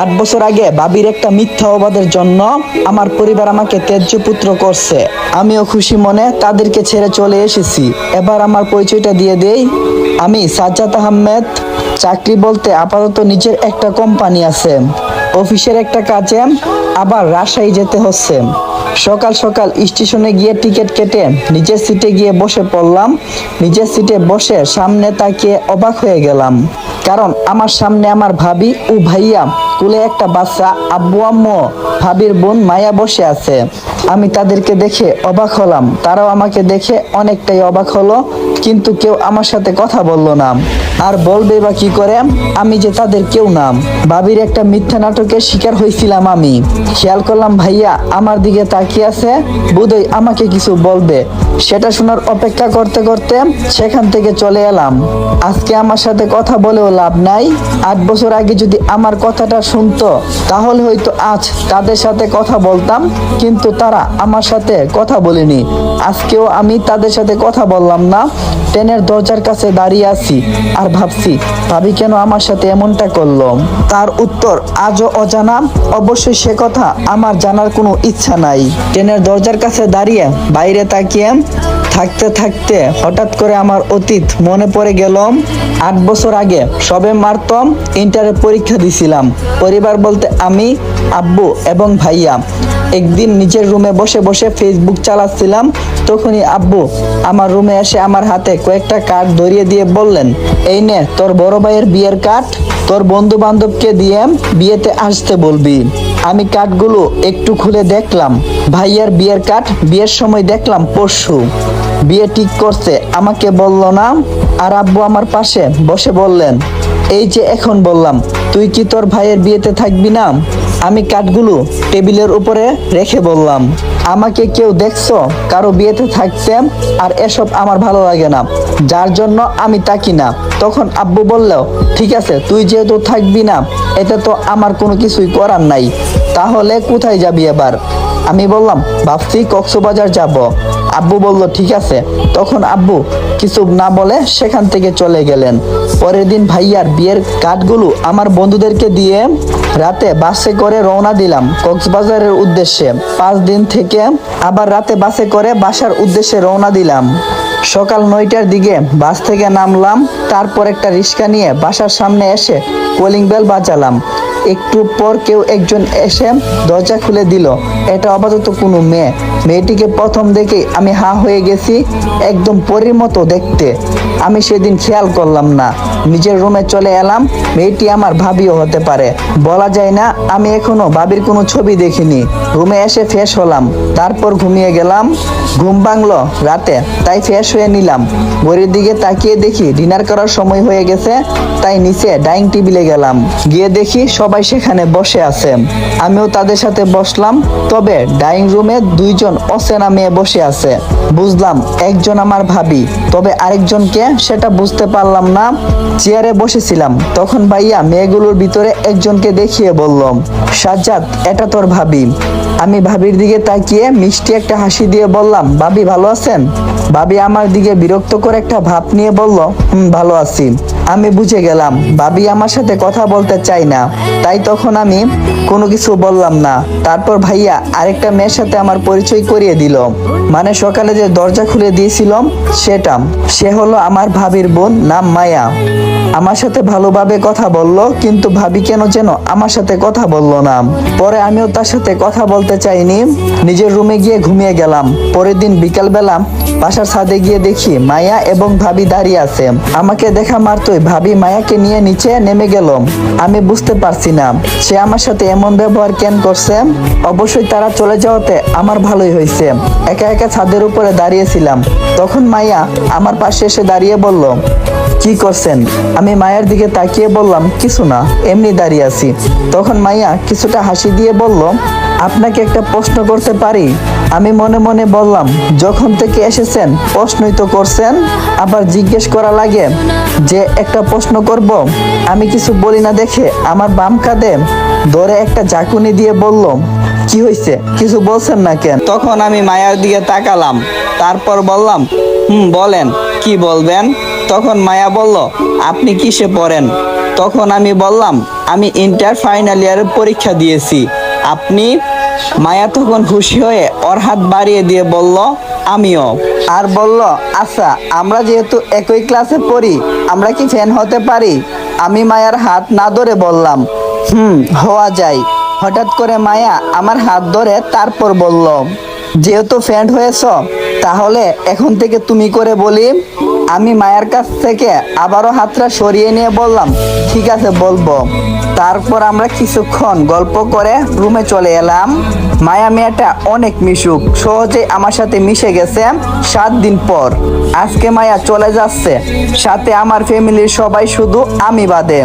8 বছর আগে ভাবির একটা মিথ্যা অবাদের জন্য আমার পরিবার আমাকে ত্যায্য পুত্র করছে। আমিও খুশি মনে তাদেরকে ছেড়ে চলে এসেছি। এবার আমার পরিচয়টা দিয়ে দেই, আমি সাজ্জাদ আহমেদ। চাকরি বলতে আপাতত নিজের একটা কোম্পানি আছে, অফিসের একটা কাজে আবার রাজশাহী যেতে হচ্ছে। সকাল সকাল স্টেশনে গিয়ে টিকিট কেটে নিজের সিটে গিয়ে বসে পড়লাম। নিজের সিটে বসে সামনে তাকিয়ে অবাক হয়ে গেলাম, কারণ আমার সামনে আমার ভাবি ও ভাইয়া, কোলে একটা বাচ্চা, আব্বু আম্মু, ভাবির বোন মায়া বসে আছে। আমি তাদেরকে দেখে অবাক হলাম, তারাও আমাকে দেখে অনেকটাই অবাক হলো, কিন্তু কেউ আমার সাথে কথা বলল না। আর বলবে বা কি করে, আমি যে তাদের কেউ না। ভাবির একটা মিথ্যা নাটকের শিকার হয়েছিলাম আমি। খেয়াল করলাম ভাইয়া আমার দিকে তাকিয়ে আছে, বোধহয় আমাকে কিছু বলবে। সেটা শোনার অপেক্ষা করতে করতে সেখান থেকে চলে এলাম। আজকে আমার সাথে কথা বলেও লাভ নাই। 8 বছর আগে যদি আমার কথাটা শুনতো, তাহলে হয়তো আজ তাদের সাথে কথা বলতাম, কিন্তু তারা আমার সাথে কথা বলেনি। আজকেও আমি তাদের সাথে কথা বললাম না। ট্রেনের দরজার কাছে দাঁড়িয়ে আছি আর ভাবছি, ভাবি কেন আমার সাথে এমনটা করলো। তার উত্তর আজও অজানা। অবশ্যই সে কথা আমার জানার কোনো ইচ্ছা নাই। ট্রেনের দরজার কাছে দাঁড়িয়ে বাইরে তাকিয়ে থাকতে থাকতে হঠাৎ করে আমার অতীত মনে পড়ে গেল। 8 বছর আগে সবে মাত্র ইন্টারের পরীক্ষা দিছিলাম। পরিবার বলতে আমি, আব্বু এবং ভাইয়া। একদিন নিজের রুমে বসে বসে ফেসবুক চালাচ্ছিলাম, তখনই আব্বু আমার রুমে এসে আমার হাতে কয়েকটা কার্ড ধরিয়ে দিয়ে বললেন, এই নে তোর বড় ভাইয়ের বিয়ের কার্ড, তোর বন্ধু বান্ধবকে দিয়ে বিয়েতে আসতে বলবি। আমি কার্ডগুলো একটু খুলে দেখলাম, ভাইয়ার বিয়ের কার্ড। বিয়ের সময় দেখলাম পরশু বিয়ে ঠিক করছে, আমাকে বলল না। আর আব্বু আমার পাশে বসে বললেন, এই যে এখন বললাম, তুই কি তোর ভাইয়ের বিয়েতে থাকবি না? আমি কার্ডগুলো টেবিলের উপরে রেখে বললাম, আমাকে কেউ দেখছো কারো বিয়েতে থাকতে? আর এসব আমার ভালো লাগে না, যার জন্য আমি তাকি না। তখন আব্বু বলল, ঠিক আছে, তুই যেহেতু থাকবি না, এতে তো আমার কোনো কিছুই করার নাই। তাহলে কোথায় যাবি এবার? আমি বললাম, ভাবছি কক্সবাজার যাব। আব্বু বলল, ঠিক আছে। তখন আব্বু কিছু না বলে সেখান থেকে চলে গেলেন। পরের দিন ভাইয়ার বিয়ের কার্ডগুলো আমার বন্ধুদেরকে দিয়ে রাতে বাসে করে রওনা দিলাম কক্সবাজারের উদ্দেশ্যে। 5 দিন থেকে আবার রাতে বাসে করে বাসার উদ্দেশ্যে রওনা দিলাম। সকাল 9টার দিকে বাস থেকে নামলাম, তারপর একটা রিক্সা নিয়ে বাসার সামনে এসে কলিং বেল বাজালাম। একটু পর কেউ একজন এসে দরজা খুলে দিল। এটা আপাতত কোনো মেয়ে। মেয়েটিকে প্রথম দেখে আমি হা হয়ে গেছি, একদম পরীর মতো দেখতে। আমি সেদিন খেয়াল করলাম না, নিজের রুমে চলে এলাম। মেয়েটি আমার ভাবিও হতে পারে, বলা যায় না। আমি এখনো ভাবির কোনো ছবি দেখিনি। রুমে এসে ফ্রেশ হলাম, তারপর ঘুমিয়ে গেলাম। ঘুম ভাঙলো রাতে, তাই ফ্রেশ হয়ে নিলাম। ঘড়ির দিকে তাকিয়ে দেখি ডিনার করার সময় হয়ে গেছে, তাই নিচে ডাইনিং টেবিলে গেলাম। গিয়ে দেখি সবাই সেখানে বসে আছে, আমিও তাদের সাথে বসলাম। তবে ডাইনিং রুমে 2 জন অচেনা মেয়ে বসে আছে। বুঝলাম একজন আমার ভাবি, তবে আরেকজনকে সেটা বুঝতে পারলাম না। চেয়ারে বসেছিলাম, তখন ভাইয়া মেয়েগুলোর ভিতরে একজনকে দেখিয়ে বলল, সাজ্জাদ, এটা তোর ভাবি। আমি ভাবির দিকে তাকিয়ে মিষ্টি একটা হাসি দিয়ে বললাম, ভাবি ভালো আছেন? ভাবি আমার দিকে বিরক্ত করে একটা ভাব নিয়ে বলল, ভালো আছি। আমি বুঝে গেলাম ভাবি আমার সাথে কথা বলতে চাই না, তাই তখন আমি কোনো কিছু বললাম না। তারপর ভাইয়া আরেকটা মেয়ের সাথে আমার পরিচয় করিয়ে দিল, মানে সকালে যে দরজা খুলে দিয়েছিলাম সেটা। সে হলো আমার ভাবির বোন, নাম মায়া। আমার সাথে ভালোভাবে কথা বলল, কিন্তু ভাবি কেন যেন আমার সাথে কথা বলল না। পরে আমিও তার সাথে কথা বলতে চাইনি, নিজের রুমে গিয়ে ঘুমিয়ে গেলাম। পরের দিন বিকালবেলা বাসার ছাদে গিয়ে দেখি মায়া এবং ভাবি দাঁড়িয়ে আছে। আমাকে দেখা মাত্রই ভাবি মায়াকে নিয়ে নিচে নেমে গেল। আমি বুঝতে পারছি না সে আমার সাথে এমন ব্যবহার কেন করছে। অবশ্যই তারা চলে যাওয়াতে আমার ভালোই হয়েছে। একা একা ছাদের উপরে দাঁড়িয়েছিলাম, তখন মায়া আমার পাশে এসে দাঁড়িয়ে বলল, কি করছেন? আমি মায়ের দিকে তাকিয়ে বললাম, কিছু না, এমনি দাঁড়িয়ে আছি। তখন মাইয়া কিছুটা হাসি দিয়ে বলল, আপনাকে একটা প্রশ্ন করতে পারি? আমি মনে মনে বললাম, যখন থেকে এসেছেন প্রশ্নই তো করছেন, আবার জিজ্ঞেস করা লাগে যে একটা প্রশ্ন করব? আমি কিছু বলি না দেখে আমার বাম কাঁধে ধরে একটা ঝাঁকুনি দিয়ে বলল, কি হয়েছে, কিছু বলছেন না কেন? তখন আমি মায়ার দিকে তাকালাম, তারপর বললাম, বলেন, কি বলবেন? তখন মায়া বলল, আপনি কিসে পড়েন? তখন আমি বললাম আমি ইন্টার ফাইনাল ইয়ারের পরীক্ষা দিয়েছি। আপনি? মায়া তখন খুশি হয়ে ওর হাত বাড়িয়ে দিয়ে বলল আমিও। আর বলল আচ্ছা, আমরা যেহেতু একই ক্লাসে পড়ি, আমরা কি ফ্যান হতে পারি? আমি মায়ার হাত না ধরে বললাম হওয়া যায়। হঠাৎ করে মায়া আমার হাত ধরে তারপর বলল, যেহেতু ফ্রেন্ড হয়েছ, তাহলে এখন থেকে তুমি করে বলি। আমি মায়ের কাছ থেকে আবারও হাতটা সরিয়ে নিয়ে বললাম ঠিক আছে বলবো। তারপর আমরা কিছুক্ষণ গল্প করে রুমে চলে এলাম। মায়া মেয়েটা অনেক মিশুক, সহজে আমার সাথে মিশে গেছে 7 দিন পর। আজকে মায়া চলে যাচ্ছে, সাথে আমার ফ্যামিলির সবাই, শুধু আমি বাদে।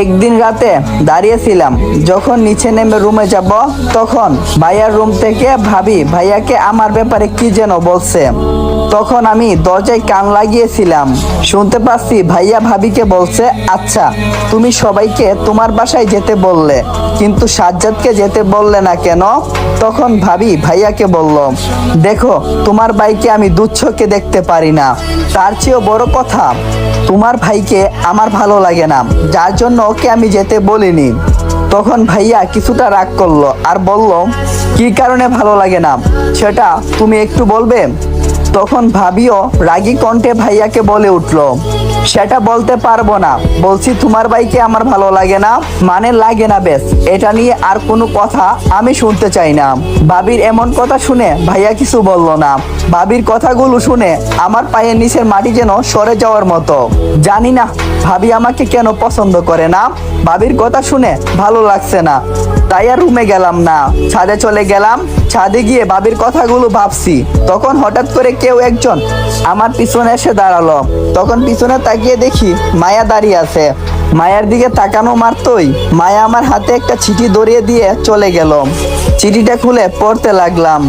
একদিন রাতে দাঁড়িয়েছিলাম, যখন নিচে নেমে রুমে যাব, তখন ভাইয়ার রুম থেকে ভাবি ভাইয়াকে আমার ব্যাপারে কি যেন বলছে। তখন আমি দরজায় কান লাগিয়েছিলাম, শুনতে পাচ্ছি ভাইয়া ভাবিকে বলছে আচ্ছা, তুমি সবাইকে তোমার বাসায় যেতে বললে, কিন্তু সাজ্জাদকে যেতে বললে না কেন? তখন ভাবি ভাইয়াকে বলল, দেখো তোমার ভাইকে আমি দুচ্ছকে দেখতে পারি না, তার চেয়েও বড় কথা তোমার ভাইকে আমার ভালো লাগে না, যার জন্য ওকে আমি যেতে বলিনি। তখন ভাইয়া কিছুটা রাগ করলো আর বলল, কি কারণে ভালো লাগে না সেটা তুমি একটু বলবে? তখন ভাবিও রাগী কণ্ঠে ভাইয়াকে বলে উঠলো, সেটা বলতে পারবো না, বলছি তোমার ভাইকে আমার ভালো লাগে না মানে লাগে না, বেশ, এটা নিয়ে আর কোনো কথা আমি শুনতে চাই না। ভাবির এমন কথা শুনে ভাইয়া কিছু বলল না। ভাবির কথাগুলো শুনে আমার পায়ের নিচের মাটি যেন সরে যাওয়ার মতো। জানি না ভাবি আমাকে কেন পছন্দ করে না, ভাবির কথা শুনে ভালো লাগছে না, তাই আর রুমে গেলাম না, ছাদে চলে গেলাম। ছাদে গিয়ে ভাবির কথাগুলো ভাবছি, তখন হঠাৎ করে কেউ একজন আমার পিছনে এসে দাঁড়ালো। তখন পিছনে তাকিয়ে দেখি মায়া দাঁড়িয়ে আছে। মায়ার দিকে তাকানো মাত্রই মায়া আমার হাতে একটা চিঠি ধরিয়ে দিয়ে চলে গেল। চিঠিটা খুলে পড়তে লাগলাম।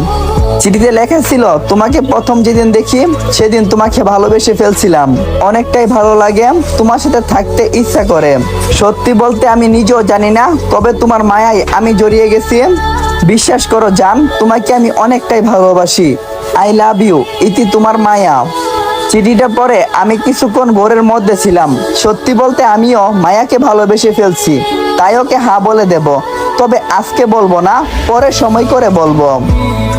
চিঠিতে লেখা ছিল, তোমাকে প্রথম যেদিন দেখি সেদিন তোমাকে ভালোবেসে ফেলছিলাম, অনেকটাই ভালো লাগে, তোমার সাথে থাকতে ইচ্ছা করে। সত্যি বলতে আমি নিজেও জানি না কবে তোমার মায়ায় আমি জড়িয়ে গেছি। বিশ্বাস করো জান, তোমাকে আমি অনেকটাই ভালোবাসি। আই লাভ ইউ, ইতি তোমার মায়া। চিঠিটা পরে আমি কিছুক্ষণ ঘোরের মধ্যে ছিলাম। সত্যি বলতে আমিও মায়াকে ভালোবেসে ফেলছি, তাই ওকে হ্যাঁ বলে দেব, তবে আজকে বলবো না, পরে সময় করে বলবো।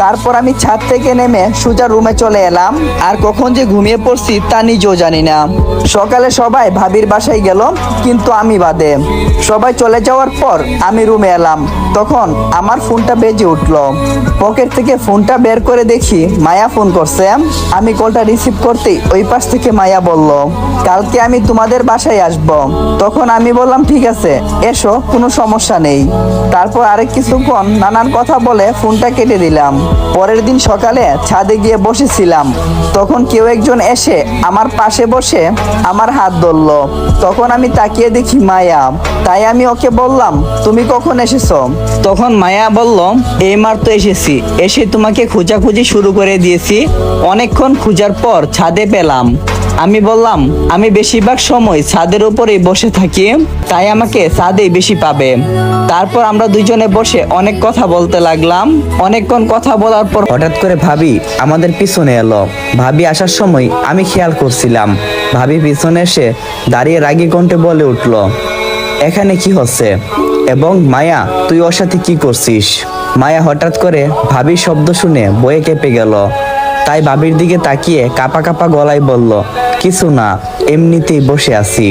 তারপর আমি ছাদ থেকে নেমে সোজা রুমে চলে এলাম, আর কখন যে ঘুমিয়ে পড়ছি তা নিজেও জানি না। সকালে সবাই ভাবির বাসায় গেল, কিন্তু আমি বাদে। সবাই চলে যাওয়ার পর আমি রুমে এলাম, তখন আমার ফোনটা বেজে উঠলো। পকেট থেকে ফোনটা বের করে দেখি মায়া ফোন করছে। আমি কলটা রিসিভ করতেই ওই পাশ থেকে মায়া বলল, কালকে আমি তোমাদের বাসায় আসব। তখন আমি বললাম ঠিক আছে এসো, কোনো সমস্যা নেই। তারপর আরেক কিছুক্ষণ নানান কথা বলে ফোনটা কেটে দিলাম। পরের দিন সকালে ছাদে গিয়ে বসেছিলাম, তখন কেউ একজন এসে আমার পাশে বসে আমার হাত ধরলো। তখন আমি তাকিয়ে দেখি মায়া, তাই আমি ওকে বললাম তুমি কখন এসেছো? তখন মায়া বলল, এই মাত্র এসেছি, এসে তোমাকে খোঁজাখুঁজি শুরু করে দিয়েছি, অনেকক্ষণ খোঁজার পর ছাদে পেলাম। আমি বললাম আমি বেশিরভাগ সময় ছাদের উপরেই বসে থাকি, তাই আমাকে ছাদেই বেশি পাবে। তারপর আমরা দুইজনে বসে অনেক কথা বলতে লাগলাম। অনেকক্ষণ কথা বলার পর হঠাৎ করে ভাবি আমাদের পিছনে এলো। ভাবি আসার সময় আমি খেয়াল করছিলাম, ভাবি পিছনে এসে দাঁড়িয়ে রাগী কণ্ঠে বলে উঠলো, এখানে কি হচ্ছে এবং মায়া তুই ওর সাথে কি করছিস? মায়া হঠাৎ করে ভাবির শব্দ শুনে বয়ে কেঁপে গেল, তাই ভাবির দিকে তাকিয়ে কাপা কাপা গলায় বলল, কিছু না, এমনিতেই বসে আছি।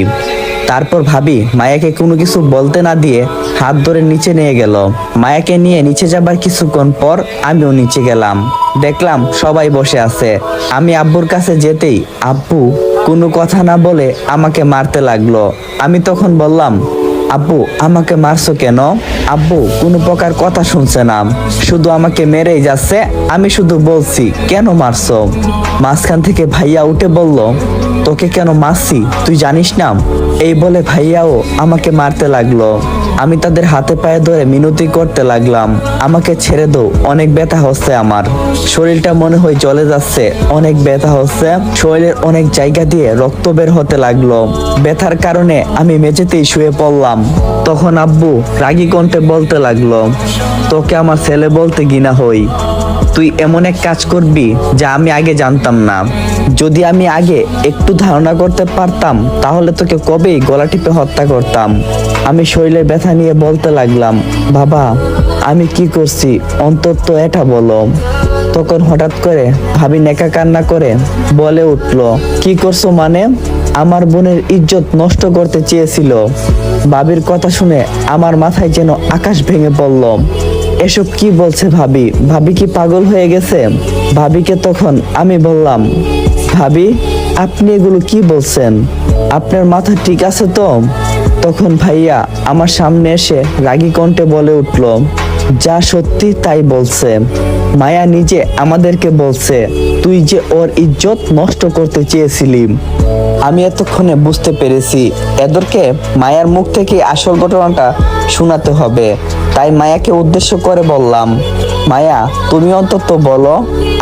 তারপর ভাবি মায়াকে কোনো কিছু বলতে না দিয়ে হাত ধরে নিচে নিয়ে গেল। মায়াকে নিয়ে নিচে যাবার কিছুক্ষণ পর আমিও নিচে গেলাম, দেখলাম সবাই বসে আছে। আমি আব্বুর কাছে যেতেই আব্বু কোনো কথা না বলে আমাকে মারতে লাগলো। আমি তখন বললাম, আব্বু আমাকে মারছো কেন? আব্বু কোনো প্রকার কথা শুনছে না, শুধু আমাকে মেরেই যাচ্ছে। আমি শুধু বলছি কেন মারছো? মাঝখান থেকে ভাইয়া উঠে বলল, তোকে কেন মারছি তুই জানিস না? এই বলে ভাইয়াও আমাকে মারতে লাগলো। আমি তাদের হাতে পায়ে ধরে মিনতি করতে লাগলাম, আমাকে ছেড়ে দাও, অনেক ব্যথা হচ্ছে, আমার শরীরটা মনে হয় জ্বলে যাচ্ছে, অনেক ব্যথা হচ্ছে, শরীরের অনেক জায়গা দিয়ে রক্ত বের হতে লাগলো। ব্যথার কারণে আমি মেঝেতেই শুয়ে পড়লাম। তখন আব্বু রাগী কণ্ঠে বলতে লাগলো, তোকে আমার ছেলে বলতে ঘৃণা হই, তুই এমন এক কাজ করবি যা আমি আগে জানতাম না। যদি আমি আগে একটু ধারণা করতে পারতাম তাহলে তোকে কবেই গলা টিপে হত্যা করতাম। আমি শরীরে ব্যথা নিয়ে বলতে লাগলাম, বাবা আমি কি করছি অন্তত এটা বলো। তখন হঠাৎ করে ভাবি নেকা কান্না করে বলে উঠলো, কি করছো মানে? আমার বোনের ইজ্জত নষ্ট করতে চেয়েছিল। ভাবির কথা শুনে আমার মাথায় যেন আকাশ ভেঙে পড়ল। এসব কি বলছে ভাবি? ভাবি কি পাগল হয়ে গেছে? ভাবিকে তখন আমি বললাম, ভাবি আপনি এগুলো কি বলছেন? আপনার মাথা ঠিক আছে তো? তখন ভাইয়া আমার সামনে এসে রাগী কণ্ঠে বলে উঠল, যা সত্যি তাই বলছে। মায়া নিজে আমাদেরকে বলছে তুই যে ওর ইজ্জত নষ্ট করতে চেয়েছিলি। আমি এতক্ষণে বুঝতে পেরেছি এদেরকে মায়ার মুখ থেকে আসল ঘটনাটা শোনাতে হবে। তাই মায়াকে উদ্দেশ্য করে বললাম, মায়া তুমি অন্তত বলো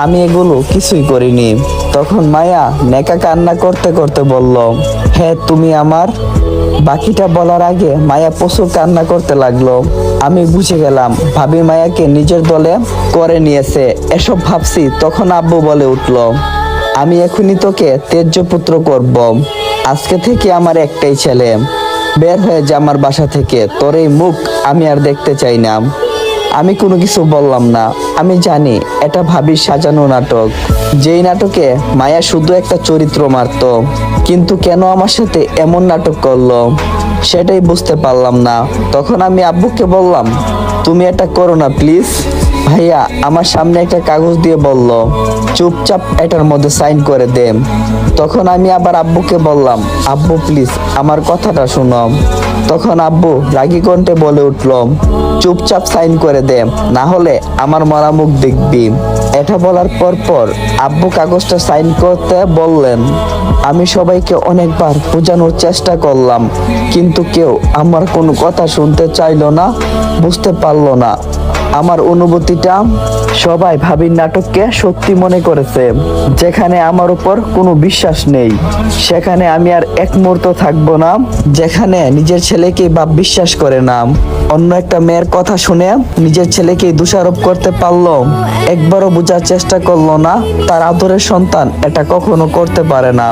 আমি এগুলো কিছুই করিনি। তখন মায়া নেকা কান্না করতে করতে বলল, হ্যাঁ তুমি আমার। বাকিটা বলার আগে মায়া প্রচুর কান্না করতে লাগলো। আমি বুঝে গেলাম ভাবি মায়াকে নিজের দলে করে নিয়েছে। এসব ভাবছি তখন আব্বু বলে উঠলো, আমি এখনই তোকে তেজ্য পুত্র করব। আজকে থেকে আমার একটাই ছেলে। বের হয়ে যা আমার বাসা থেকে, তোর এই মুখ আমি আর দেখতে চাই না। আমি কোনো কিছু বললাম না। আমি জানি এটা ভাবির সাজানো নাটক, যেই নাটকে মায়া শুধু একটা চরিত্র মারত। কিন্তু কেন আমার সাথে এমন নাটক করলো সেটাই বুঝতে পারলাম না। তখন আমি আব্বুকে বললাম, তুমি এটা করো না প্লিজ। ভাইয়া আমার সামনে একটা কাগজ দিয়ে বলল, চুপচাপ এটার মধ্যে সাইন করে দে। তখন আমি আবার আব্বুকে বললাম, আব্বু প্লিজ আমার কথাটা শোনো। তখন আব্বু রাগী কণ্ঠে বলে উঠল, চুপচাপ সাইন করে দে, না হলে আমার মরা মুখ দেখবি। এটা বলার পর আব্বু কাগজটা সাইন করতে বললেন। আমি সবাইকে অনেকবার বোঝানোর চেষ্টা করলাম, কিন্তু কেউ আমার কোনো কথা শুনতে চাইলো না, বুঝতে পারলো না আমার অনুভূতিটা। সবাই ভাবির নাটককে সত্যি মনে করেছে। যেখানে আমার উপর কোনো বিশ্বাস নেই সেখানে আমি আর এক মুহূর্ত থাকবো না। যেখানে নিজের ছেলেকে বাপ বিশ্বাস করে না, অন্য একটা মেয়ের কথা শুনে নিজের ছেলেকে দোষারোপ করতে পারলো, একবারও বোঝার চেষ্টা করলো না তার আদরের সন্তান এটা কখনো করতে পারে না।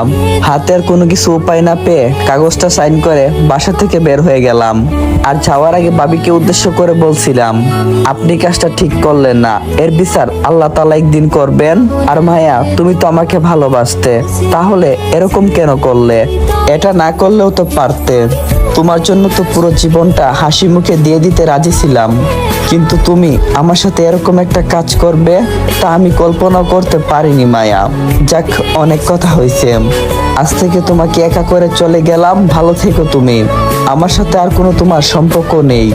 হাতের কোনো কিছু উপায় না পেয়ে কাগজটা সাইন করে বাসা থেকে বের হয়ে গেলাম। আর যাওয়ার আগে ভাবিকে উদ্দেশ্য করে বলছিলাম, আপনি কাজটা ঠিক করলেন না, এর বিচার আল্লাহ তাআলা একদিন করবেন। আর মায়া তুমি তো আমাকে ভালোবাসতে, তাহলে এরকম কেন করলে? এটা না করলেও তো পারতে। তোমার জন্য তো পুরো জীবনটা হাসি মুখে দিয়ে দিতে রাজি ছিলাম, কিন্তু তুমি আমার সাথে এরকম একটা কাজ করবে তা আমি কল্পনা করতে পারিনি মায়া। যাক অনেক কথা হয়েছে, আজ থেকে তোমাকে একা করে চলে গেলাম। ভালো থেকো তুমি, আমার সাথে আর কোনো তোমার সম্পর্ক নেই।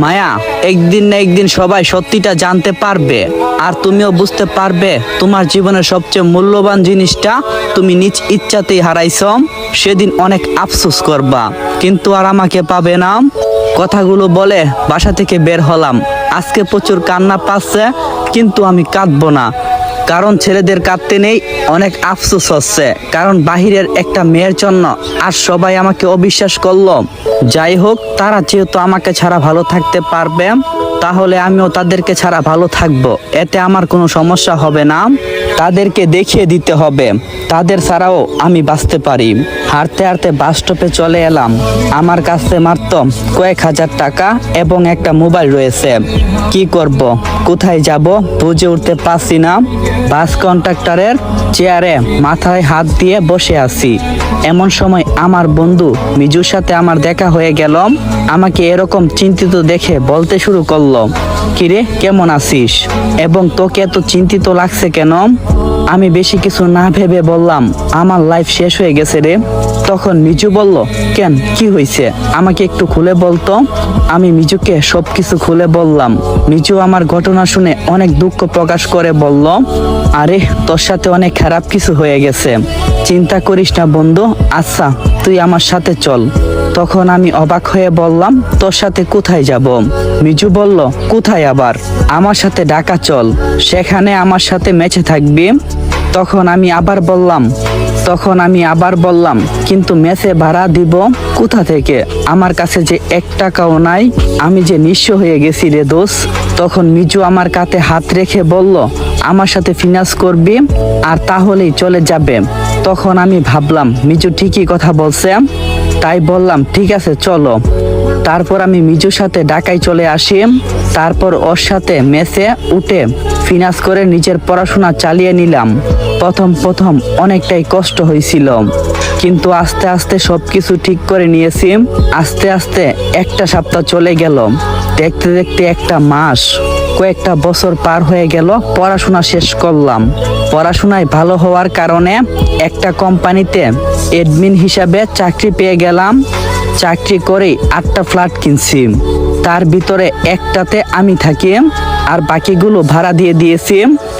মায়া, একদিন না একদিন সবাই সত্যিটা জানতে পারবে, আর তুমিও বুঝতে পারবে তোমার জীবনের সবচেয়ে মূল্যবান জিনিসটা তুমি নিজ ইচ্ছাতেই হারাইছ। সেদিন অনেক আফসোস করবা, কিন্তু আর আমাকে পাবে না। কথাগুলো বলে বাসা থেকে বের হলাম। আজকে প্রচুর কান্না পাচ্ছে, কিন্তু আমি কাঁদবো না, কারণ ছেলেদের কাঁদতে নেই, অনেক আফসোস হচ্ছে, কারণ বাহিরের একটা মেয়ের জন্য আর সবাই আমাকে অবিশ্বাস করলো। যাই হোক, তারা যেহেতু আমাকে ছাড়া ভালো থাকতে পারবে, তাহলে আমিও তাদেরকে ছাড়া ভালো থাকবো, এতে আমার কোনো সমস্যা হবে না। তাদেরকে দেখিয়ে দিতে হবে তাদের ছাড়াও আমি বাঁচতে পারি। হাঁটতে হাঁটতে বাস স্টপে চলে এলাম। আমার কাছে মাত্র কয়েক হাজার টাকা এবং একটা মোবাইল রয়েছে। কি করব, কোথায় যাব বুঝে উঠতে পারছি না। বাস কন্ট্রাক্টরের চেয়ারে মাথায় হাত দিয়ে বসে আছি। এমন সময় আমার বন্ধু মিজুর সাথে আমার দেখা হয়ে গেল। আমাকে এরকম চিন্তিত দেখে বলতে শুরু করলো, কিরে কেমন আছিস, এবং তোকে এত চিন্তিত লাগছে কেন? আমি বেশি কিছু না ভেবে বললাম, আমার লাইফ শেষ হয়ে গেছে রে। তখন মিজু বলল, কেন কি হয়েছে, আমাকে একটু খুলে বলতো। আমি মিজুকে সবকিছু খুলে বললাম। মিজু আমার ঘটনা শুনে অনেক দুঃখ প্রকাশ করে বলল, আরে তোর সাথে অনেক খারাপ কিছু হয়ে গেছে, চিন্তা করিস না বন্ধু, আচ্ছা তুই আমার সাথে চল। তখন আমি অবাক হয়ে বললাম, তোর সাথে কোথায় যাব? মিজু বলল, কোথায় আবার, আমার সাথে ঢাকা চল, সেখানে আমার সাথে ম্যাচে থাকবি। তখন আমি আবার বললাম, কিন্তু মেসে ভাড়া দিব কোথা থেকে, আমার কাছে যে 1 টাকাও নাই, আমি যে নিঃস্ব হয়ে গেছি রে দোষ। তখন মিজু আমার কাঁধে হাত রেখে বলল, আমার সাথে ফিনান্স করবি আর তাহলেই চলে যাবে। তখন আমি ভাবলাম মিজু ঠিকই কথা বলছে, তাই বললাম ঠিক আছে চলো। তারপর আমি মিজুর সাথে ঢাকায় চলে আসি। তারপর ওর সাথে মেসে উঠে ফিনান্স করে নিজের পড়াশোনা চালিয়ে নিলাম। প্রথম অনেকটাই কষ্ট হয়েছিল, কিন্তু আস্তে আস্তে সবকিছু ঠিক করে নিয়েছি। আস্তে আস্তে একটা সপ্তাহ চলে গেল, দেখতে দেখতে একটা মাস, কয়েকটা বছর পার হয়ে গেল। পড়াশোনা শেষ করলাম। পড়াশোনায় ভালো হওয়ার কারণে একটা কোম্পানিতে অ্যাডমিন হিসাবে চাকরি পেয়ে গেলাম। চাকরি করে 8টা ফ্ল্যাট কিনছি, তার ভিতরে একটাতে আমি থাকি আর বাকিগুলো ভাড়া দিয়ে দিয়েছি।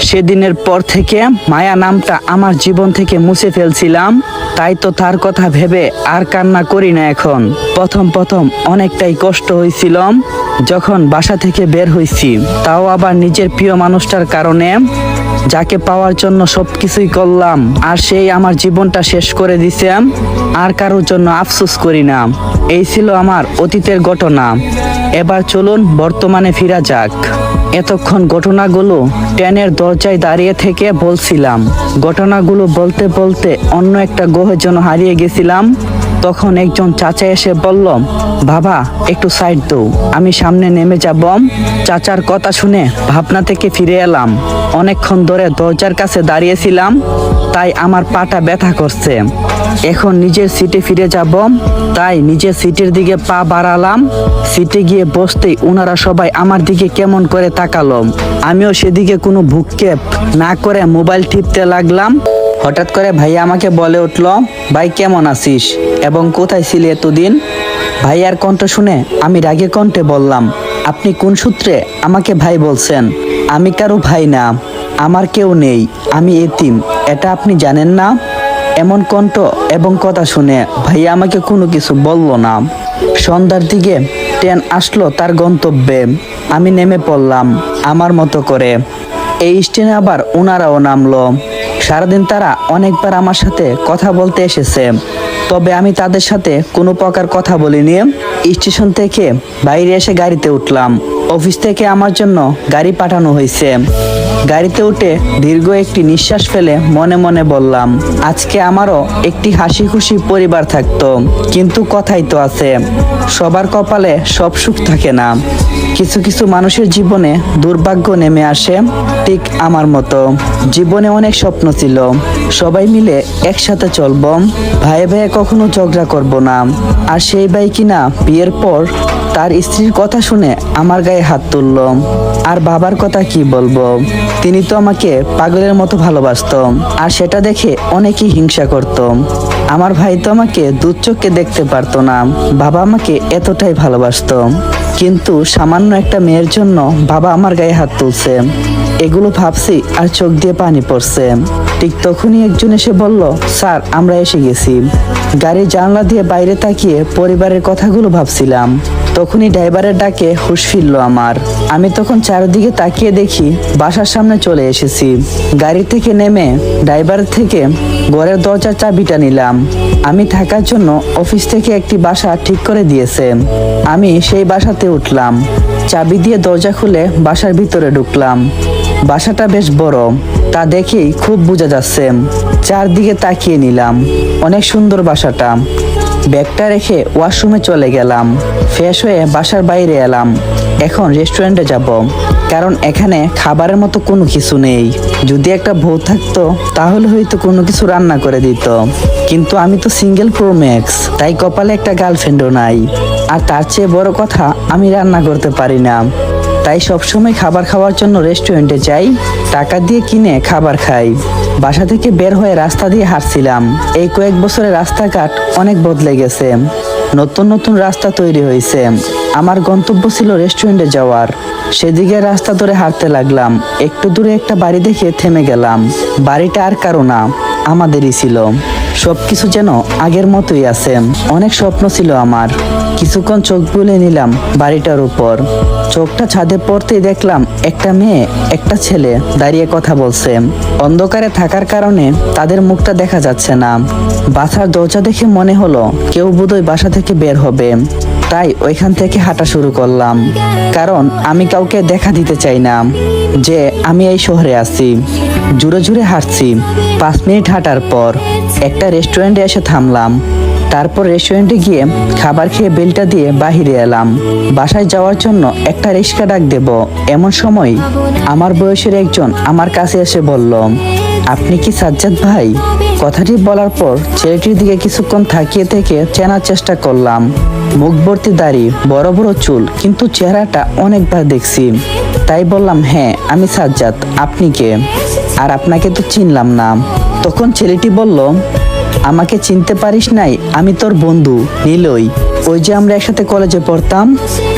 সেদিনের পর থেকে মায়া নামটা আমার জীবন থেকে মুছে ফেলছিলাম, তাই তো তার কথা ভেবে আর কান্না করি না এখন। প্রথম অনেকটাই কষ্ট হয়েছিল যখন বাসা থেকে বের হয়েছি, তাও আবার নিজের প্রিয় মানুষটার কারণে, যাকে পাওয়ার জন্য সবকিছুই করলাম, আর সেই আমার জীবনটা শেষ করে দিছে। আর কারোর জন্য আফসোস করি না। এই ছিল আমার অতীতের ঘটনা। এবার চলুন বর্তমানে ফিরা যাক। এতক্ষণ ঘটনাগুলো ট্রেনের দরজায় দাঁড়িয়ে থেকে বলছিলাম। ঘটনাগুলো বলতে বলতে অন্য একটা গ্রহে যেন হারিয়ে গেছিলাম। তখন একজন চাচা এসে বলল, বাবা একটু সাইড দাও, আমি সামনে নেমে যাব। চাচার কথা শুনে ভাবনা থেকে ফিরে এলাম। অনেকক্ষণ ধরে দরজার কাছে দাঁড়িয়েছিলাম, তাই আমার পাটা ব্যথা করছে। এখন নিজের সিটে ফিরে যাব, তাই নিজের সিটের দিকে পা বাড়ালাম। সিটে গিয়ে বসতেই ওনারা সবাই আমার দিকে কেমন করে তাকালো। আমিও সেদিকে কোনো ভ্রুক্ষেপ না করে মোবাইল টিপতে লাগলাম। হঠাৎ করে ভাইয়া আমাকে বলে উঠল, ভাই কেমন আছিস এবং কোথায় ছিলি এতদিন? ভাইয়ার কণ্ঠ শুনে আমি রাগে কণ্ঠে বললাম, আপনি কোন সূত্রে আমাকে ভাই বলছেন? আমি কারো ভাই না, আমার কেউ নেই, আমি এতিম, এটা আপনি জানেন না? এমন কণ্ঠ এবং কথা শুনে ভাইয়া আমাকে কোনো কিছু বলল না। সন্ধ্যার দিকে ট্রেন আসলো তার গন্তব্যে। আমি নেমে পড়লাম আমার মতো করে। এই স্টেশনে আবার ওনারাও নামলো। সারাদিন তারা অনেকবার আমার সাথে কথা বলতে এসেছে, তবে আমি তাদের সাথে কোনো প্রকার কথা বলিনি। স্টেশন থেকে বাইরে এসে গাড়িতে উঠলাম। অফিস থেকে আমার জন্য গাড়ি পাঠানো হয়েছে। গাড়িতে উঠে দীর্ঘ একটি নিঃশ্বাস ফেলে মনে মনে বললাম, আজকে আমারও একটি হাসি খুশি পরিবার থাকতো। কিন্তু কথাই তো আছে, সবার কপালে সব সুখ থাকে না। কিছু কিছু মানুষের জীবনে দুর্ভাগ্য নেমে আসে, ঠিক আমার মতো। জীবনে অনেক স্বপ্ন ছিল, সবাই মিলে একসাথে চলবো, ভাই ভাইয়ে কখনো ঝগড়া করব না। আর সেই ভাই কিনা বিয়ের পর তার স্ত্রীর কথা শুনে আমার গায়ে হাত তুলল। আর বাবার কথা কি বলবো, তিনি তো আমাকে পাগলের মতো ভালোবাসত, আর সেটা দেখে অনেকেই হিংসা করত। আমার ভাই তো আমাকে দূর চোখে দেখতে পারতো না, বাবা আমাকে এতটাই ভালোবাসতো। কিন্তু সামান্য একটা মেয়ের জন্য বাবা আমার গায়ে হাত তুলছে, এগুলো ভাবছি আর চোখ দিয়ে পানি পড়ছে। ঠিক তখনই একজন এসে বলল, স্যার আমরা এসে গেছি। গাড়ির জানলা দিয়ে বাইরে তাকিয়ে পরিবারের কথাগুলো ভাবছিলাম। তখনই ড্রাইভারের ডাকে হুঁশ ফিরল আমার। আমি তখন চারিদিকে তাকিয়ে দেখি বাসার সামনে চলে এসেছি। গাড়ি থেকে নেমে ড্রাইভার থেকে ঘরের দরজার চাবিটা নিলাম। আমি থাকার জন্য অফিস থেকে একটি বাসা ঠিক করে দিয়েছে। আমি সেই বাসাতে উঠলাম, চাবি দিয়ে দরজা খুলে বাসার ভিতরে ঢুকলাম। বাসাটা বেশ বড়, তা দেখেই খুব বোঝা যাচ্ছে। চারদিকে তাকিয়ে নিলাম, অনেক সুন্দর বাসাটা। ব্যাগটা রেখে ওয়াশরুমে চলে গেলাম। ফ্রেশ হয়ে বাসার বাইরে এলাম। এখন রেস্টুরেন্টে যাব, কারণ এখানে খাবারের মতো কোনো কিছু নেই। যদি একটা বউ থাকতো তাহলে হয়তো কোনো কিছু রান্না করে দিত, কিন্তু আমি তো সিঙ্গেল প্রো ম্যাক্স, তাই কপালে একটা গার্লফ্রেন্ডও নাই। আর তার চেয়ে বড় কথা, আমি রান্না করতে পারি না। তাই সবসময় খাবার খাওয়ার জন্য রেস্টুরেন্টে যাই, টাকা দিয়ে কিনে খাবার খাই। বাসা থেকে বের হয়ে রাস্তা দিয়ে হাঁটছিলাম। এই কয়েক বছরে রাস্তাঘাট অনেক বদলে গেছে, নতুন নতুন রাস্তা তৈরি হয়েছে। আমার গন্তব্য ছিল রেস্টুরেন্টে যাওয়ার। সেদিকে রাস্তা ধরে হাঁটতে লাগলাম। একটু দূরে একটা বাড়ি দেখে থেমে গেলাম। বাড়িটা আর কারো না, আমাদেরই ছিল। সবকিছু যেন আগের মতোই আছে। অনেক স্বপ্ন ছিল আমার। কিছুক্ষণ চোখ বুলে নিলাম বাড়িটার উপর। চোখটা ছাদে পড়তেই দেখলাম একটা মেয়ে একটা ছেলে দাঁড়িয়ে কথা বলছে। অন্ধকারে থাকার কারণে তাদের মুখটা দেখা যাচ্ছে না। বাসার দরজা দেখে মনে হলো কেউ বোধহয় বাসা থেকে বের হবে, তাই ওইখান থেকে হাঁটা শুরু করলাম। কারণ আমি কাউকে দেখা দিতে চাই না যে আমি এই শহরে আছি। জোরে জোরে হাঁটছি। 5 মিনিট হাঁটার পর একটা রেস্টুরেন্টে এসে থামলাম। তারপর রেস্টুরেন্টে গিয়ে খাবার খেয়ে বেলটা দিয়ে বাহিরে এলাম। বাসায় যাওয়ার জন্য একটা রিক্সা ডাক দেব, এমন সময় আমার বয়সের একজন আমার কাছে এসে বলল, আপনি কি সাজ্জাদ ভাই? কথাটি বলার পর ছেলেটির দিকে কিছুক্ষণ তাকিয়ে থেকে চেনার চেষ্টা করলাম। মুখ ভর্তি দাড়ি, বড় বড় চুল, কিন্তু চেহারাটা অনেকবার দেখছি। তাই বললাম, হ্যাঁ আমি সাজ্জাদ, আপনি কে? আর আপনাকে তো চিনলাম না। তখন ছেলেটি বলল, আমাকে চিনতে পারিস নাই? আমি তোর বন্ধু নিলয়, ওই যে আমরা একসাথে কলেজে পড়তাম।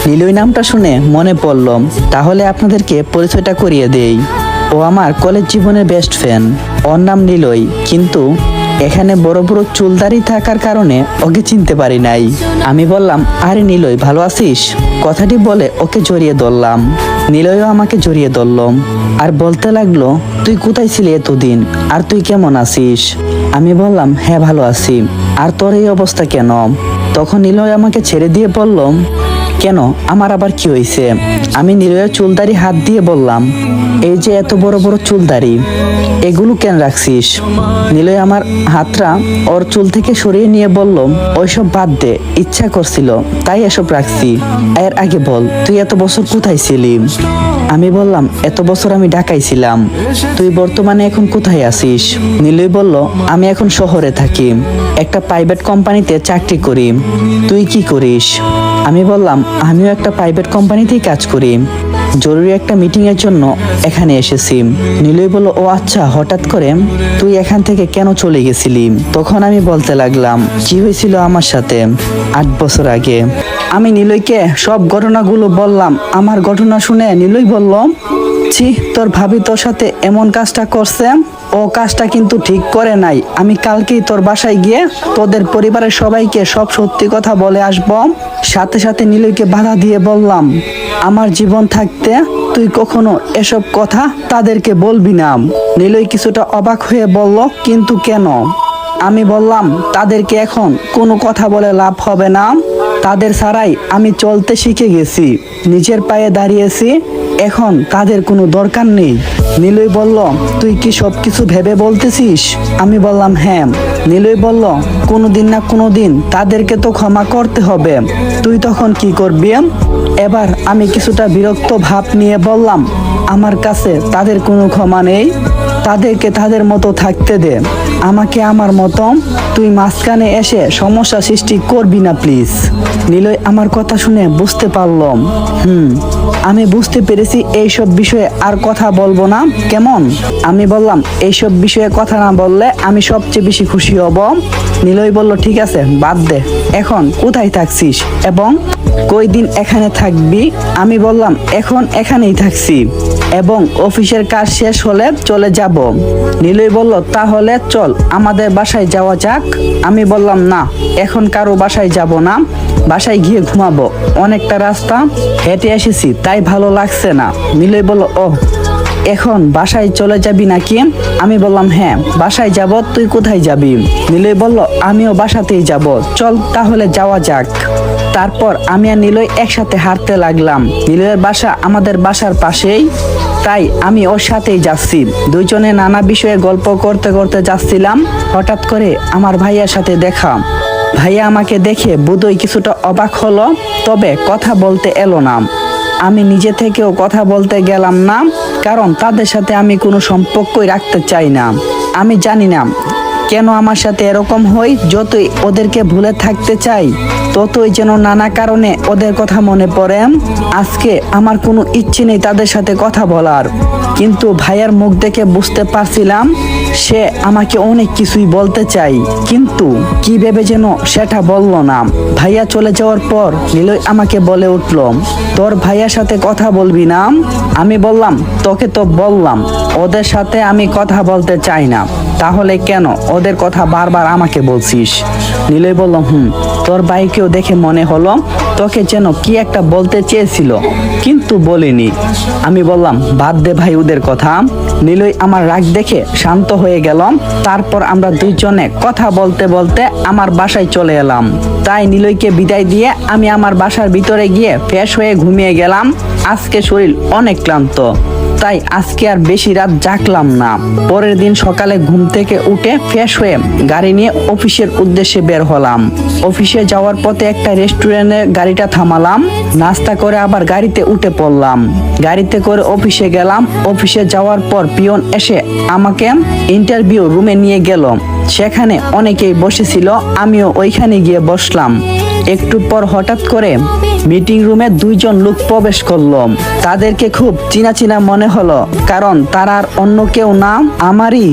নিলয় নামটা শুনে মনে পড়ল, তাহলে আপনাদেরকে পরিচয়টা করিয়ে দেই। ও আমার কলেজ জীবনের বেস্ট ফ্রেন্ড। ওর নাম নিলয়, কিন্তু এখানে বড় বড় চুলদারি থাকার কারণে ওকে চিনতে পারি নাই। আমি বললাম, আরে নিলয় ভালো আছিস? কথাটি বলে ওকে জড়িয়ে ধরলাম। নিলয়ও আমাকে জড়িয়ে ধরল আর বলতে লাগলো, তুই কোথায় ছিলি এতদিন, আর তুই কেমন আছিস? আমি বললাম, হ্যাঁ ভালো আছি। আর তোর এই অবস্থা কেন? তখন নিলয় আমাকে ছেড়ে দিয়ে বলল, কেন, আমার আবার কি হয়েছে? আমি নিলয়ের চুলদারি হাত দিয়ে বললাম, এই যে এত বড় বড় চুলদারি, এগুলো কেন রাখছিস? নিলয় আমার হাতটা ওর চুল থেকে সরিয়ে নিয়ে বলল, ওইসব বাদ দে, ইচ্ছা করছিল তাই এসব রাখছি। এর আগে বল, তুই এত বছর কোথায় ছিলি? আমি বললাম, এত বছর আমি ঢাকায় ছিলাম। তুই বর্তমানে এখন কোথায় আছিস? নিলয় বলল, আমি এখন শহরে থাকি, একটা প্রাইভেট কোম্পানিতে চাকরি করি। তুই কি করিস? আমি বললাম, আমিও একটা প্রাইভেট কোম্পানিতেই কাজ করি, জরুরি একটা মিটিং এর জন্য এখানে এসেছি। নিলয় বলল, ও আচ্ছা, হঠাৎ করে তুই এখান থেকে কেন চলে গেছিলি? তখন আমি বলতে লাগলাম, কি হয়েছিল আমার সাথে 8 বছর আগে। আমি নিলয়কে সব ঘটনাগুলো বললাম। আমার ঘটনা শুনে নিলয় বলল, ছি, তোর ভাবি তোর সাথে এমন কাজটা করছে, ও কাজটা কিন্তু ঠিক করে নাই। আমি কালকেই তোর বাসায় গিয়ে তোদের পরিবারের সবাইকে সব সত্যি কথা বলে আসব। সাথে সাথে নিলয়কে বাধা দিয়ে বললাম, আমার জীবন থাকতে তুই কখনো এসব কথা তাদেরকে বলবি না। নিলয় কিছুটা অবাক হয়ে বলল, কিন্তু কেন? আমি বললাম, তাদেরকে এখন কোনো কথা বলে লাভ হবে না। তাদের ছাড়াই আমি চলতে শিখে গেছি, নিজের পায়ে দাঁড়িয়েছি, এখন তাদের কোনো দরকার নেই। নিলয় বলল, তুই কি সব কিছু ভেবে বলতেছিস? আমি বললাম, হ্যাঁ। নিলয় বলল, কোনোদিন না কোনোদিন তাদেরকে তো ক্ষমা করতে হবে, তুই তখন কি করবি? এবার আমি কিছুটা বিরক্ত ভাব নিয়ে বললাম, আমার কাছে তাদের কোনো ক্ষমা নেই, তাদেরকে তাদের মতো থাকতে দে, আমাকে আমার মতো। তুই মাঝখানে এসে সমস্যা সৃষ্টি করবি না প্লিজ। নিলয় আমার কথা শুনে বুঝতে পারলাম, আমি বুঝতে পেরেছি এইসব বিষয়ে আর কথা বলবো না, কেমন? আমি বললাম, এইসব বিষয়ে কথা না বললে আমি সবচেয়ে বেশি খুশি হব। নিলয় বলল, ঠিক আছে, বাদ দে, এখন কোথায় থাকছিস এবং কয়দিন এখানে থাকবি? আমি বললাম, এখন এখানেই থাকছি এবং অফিসের কাজ শেষ হলে চলে যাব। নিলয় বলল, তাহলে চল আমাদের বাসায় যাওয়া যাক। আমি বললাম, না, এখন কারো বাসায় যাব না, বাসায় গিয়ে ঘুমাবো, অনেকটা রাস্তা হেঁটে এসেছি তাই ভালো লাগছে না। নিলয় বলল, ও এখন বাসায় চলে যাবি নাকি? আমি বললাম, হ্যাঁ বাসায় যাব। তুই কোথায় যাবি? নিলয় বলল, আমিও বাসাতেই যাব, চল তাহলে যাওয়া যাক। তারপর আমি আর নিলয় একসাথে হাঁটতে লাগলাম। নিলয়ের বাসা আমাদের বাসার পাশেই, তাই আমি ওর সাথেই যাচ্ছি। দুইজনে নানা বিষয়ে গল্প করতে করতে যাচ্ছিলাম। হঠাৎ করে আমার ভাইয়ার সাথে দেখা। ভাইয়া আমাকে দেখে বোধহয় কিছুটা অবাক হলো, তবে কথা বলতে এলো না। আমি নিজে থেকেও কথা বলতে গেলাম না, কারণ তাদের সাথে আমি কোনো সম্পর্কই রাখতে চাই না। আমি জানি না কেন আমার সাথে এরকম হয়, যতই ওদেরকে ভুলে থাকতে চাই ততই যেন নানা কারণে ওদের কথা মনে পড়ে। আজকে আমার কোনো ইচ্ছে নেই তাদের সাথে কথা বলার, কিন্তু ভাইয়ার মুখ দেখে বুঝতে পারছিলাম সে আমাকে অনেক কিছুই বলতে চাই, কিন্তু কি ভেবে যেন সেটা বলল না। ভাইয়া চলে যাওয়ার পর নিলয় আমাকে বলে উঠল, তোর ভাইয়ার সাথে কথা বলবি না? আমি বললাম, তোকে তো বললাম ওদের সাথে আমি কথা বলতে চাই না, তাহলে কেন ওদের কথা বারবার আমাকে বলছিস? নিলয় বলল, তোর ভাইকেও দেখে মনে হলো তোকে যেন কি একটা বলতে চেয়েছিল কিন্তু বলিনি। আমি বললাম, বাদ দে ভাই ওদের কথা। নিলয় আমার রাগ দেখে শান্ত হয়ে গেল। তারপর আমরা দুইজনে কথা বলতে বলতে আমার বাসায় চলে এলাম। তাই নিলয়কে বিদায় দিয়ে আমি আমার বাসার ভিতরে গিয়ে ফ্রেশ হয়ে ঘুমিয়ে গেলাম। আজকে শরীর অনেক ক্লান্ত, তাই আজকে আর বেশি রাত জাগলাম না। পরের দিন সকালে ঘুম থেকে উঠে ফ্রেশ হয়ে গাড়ি নিয়ে অফিসের উদ্দেশ্যে বের হলাম। অফিসে যাওয়ার পথে একটা রেস্টুরেন্টে গাড়িটা থামালাম, নাস্তা করে আবার গাড়িতে উঠে পড়লাম। গাড়িতে করে অফিসে গেলাম। অফিসে যাওয়ার পর পিয়ন এসে আমাকে ইন্টারভিউ রুমে নিয়ে গেল। সেখানে অনেকেই বসেছিল, আমিও ওইখানে গিয়ে বসলাম। একটু পর হঠাৎ করে মিটিং রুমে দুইজন লোক প্রবেশ করলো। তাদেরকে খুব চিনা চিনা মনে হলো, কারণ তারা আর অন্য কেউ না, আমারই